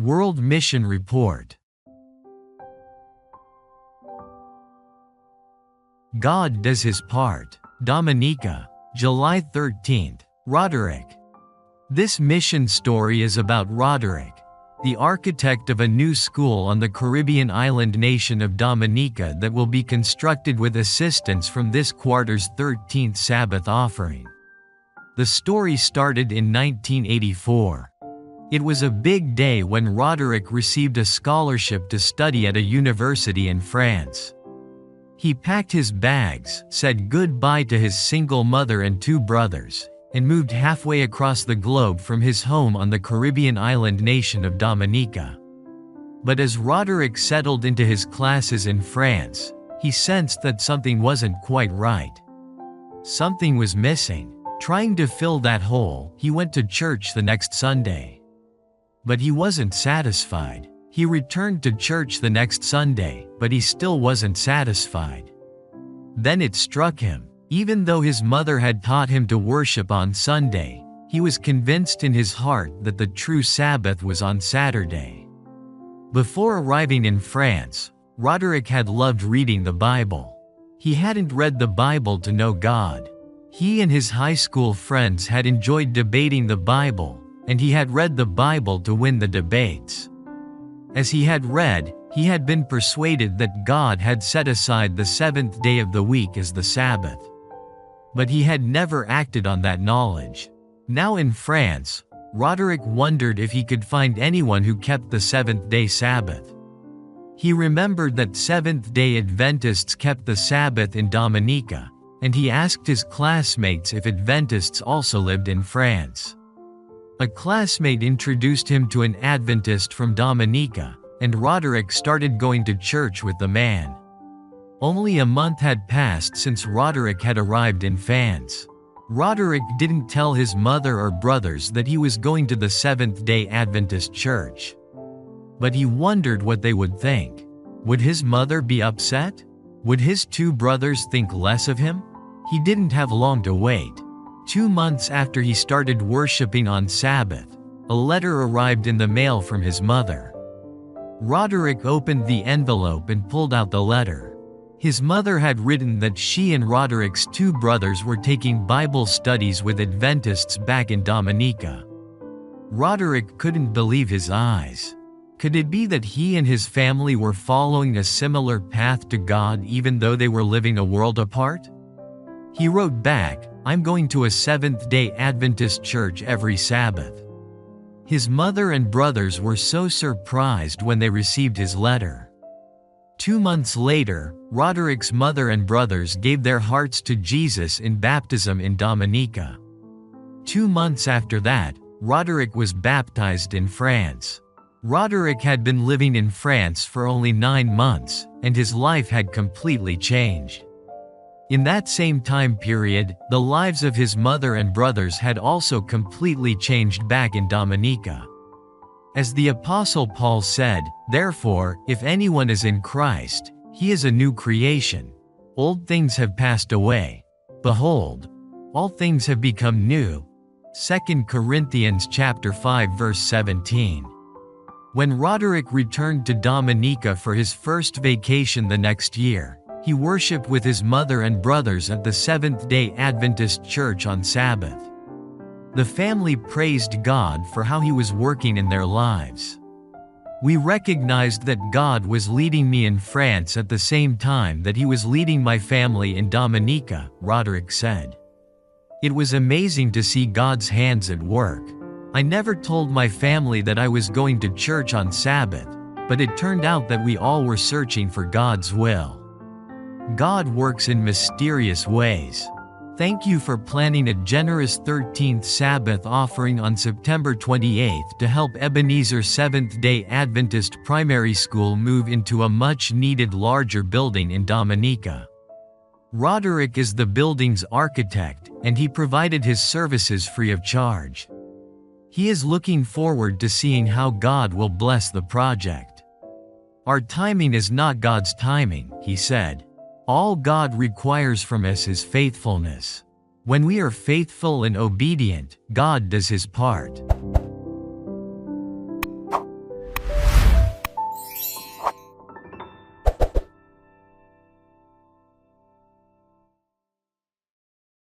World Mission Report. God does his part. Dominica, July 13. Roderick. This mission story is about Roderick, the architect of a new school on the Caribbean island nation of Dominica that will be constructed with assistance from this quarter's 13th Sabbath offering. The story started in 1984. It was a big day when Roderick received a scholarship to study at a university in France. He packed his bags, said goodbye to his single mother and 2 brothers, and moved halfway across the globe from his home on the Caribbean island nation of Dominica. But as Roderick settled into his classes in France, he sensed that something wasn't quite right. Something was missing. Trying to fill that hole, he went to church the next Sunday. But he wasn't satisfied. He returned to church the next Sunday, but he still wasn't satisfied. Then it struck him. Even though his mother had taught him to worship on Sunday, he was convinced in his heart that the true Sabbath was on Saturday. Before arriving in France, Roderick had loved reading the Bible. He hadn't read the Bible to know God. He and his high school friends had enjoyed debating the Bible, and he had read the Bible to win the debates. As he had read, he had been persuaded that God had set aside the 7th day of the week as the Sabbath. But he had never acted on that knowledge. Now in France, Roderick wondered if he could find anyone who kept the 7th-day Sabbath. He remembered that Seventh-day Adventists kept the Sabbath in Dominica, and he asked his classmates if Adventists also lived in France. A classmate introduced him to an Adventist from Dominica, and Roderick started going to church with the man. Only a month had passed since Roderick had arrived in France. Roderick didn't tell his mother or brothers that he was going to the Seventh-day Adventist church. But he wondered what they would think. Would his mother be upset? Would his 2 brothers think less of him? He didn't have long to wait. 2 months after he started worshiping on Sabbath, a letter arrived in the mail from his mother. Roderick opened the envelope and pulled out the letter. His mother had written that she and Roderick's 2 brothers were taking Bible studies with Adventists back in Dominica. Roderick couldn't believe his eyes. Could it be that he and his family were following a similar path to God even though they were living a world apart? He wrote back, "I'm going to a Seventh-day Adventist church every Sabbath." His mother and brothers were so surprised when they received his letter. 2 months later, Roderick's mother and brothers gave their hearts to Jesus in baptism in Dominica. 2 months after that, Roderick was baptized in France. Roderick had been living in France for only 9 months, and his life had completely changed. In that same time period, the lives of his mother and brothers had also completely changed back in Dominica. As the Apostle Paul said, "Therefore, if anyone is in Christ, he is a new creation. Old things have passed away. Behold, all things have become new." 2 Corinthians chapter 5 verse 17. When Roderick returned to Dominica for his first vacation the next year, he worshipped with his mother and brothers at the Seventh-day Adventist church on Sabbath. The family praised God for how he was working in their lives. "We recognized that God was leading me in France at the same time that he was leading my family in Dominica," Roderick said. "It was amazing to see God's hands at work. I never told my family that I was going to church on Sabbath, but it turned out that we all were searching for God's will. God works in mysterious ways. Thank you for planning a generous 13th Sabbath offering on September 28th to help Ebenezer Seventh-day Adventist Primary School move into a much-needed larger building in Dominica." Roderick is the building's architect, and he provided his services free of charge. He is looking forward to seeing how God will bless the project. "Our timing is not God's timing," he said. "All God requires from us is faithfulness. When we are faithful and obedient, God does his part."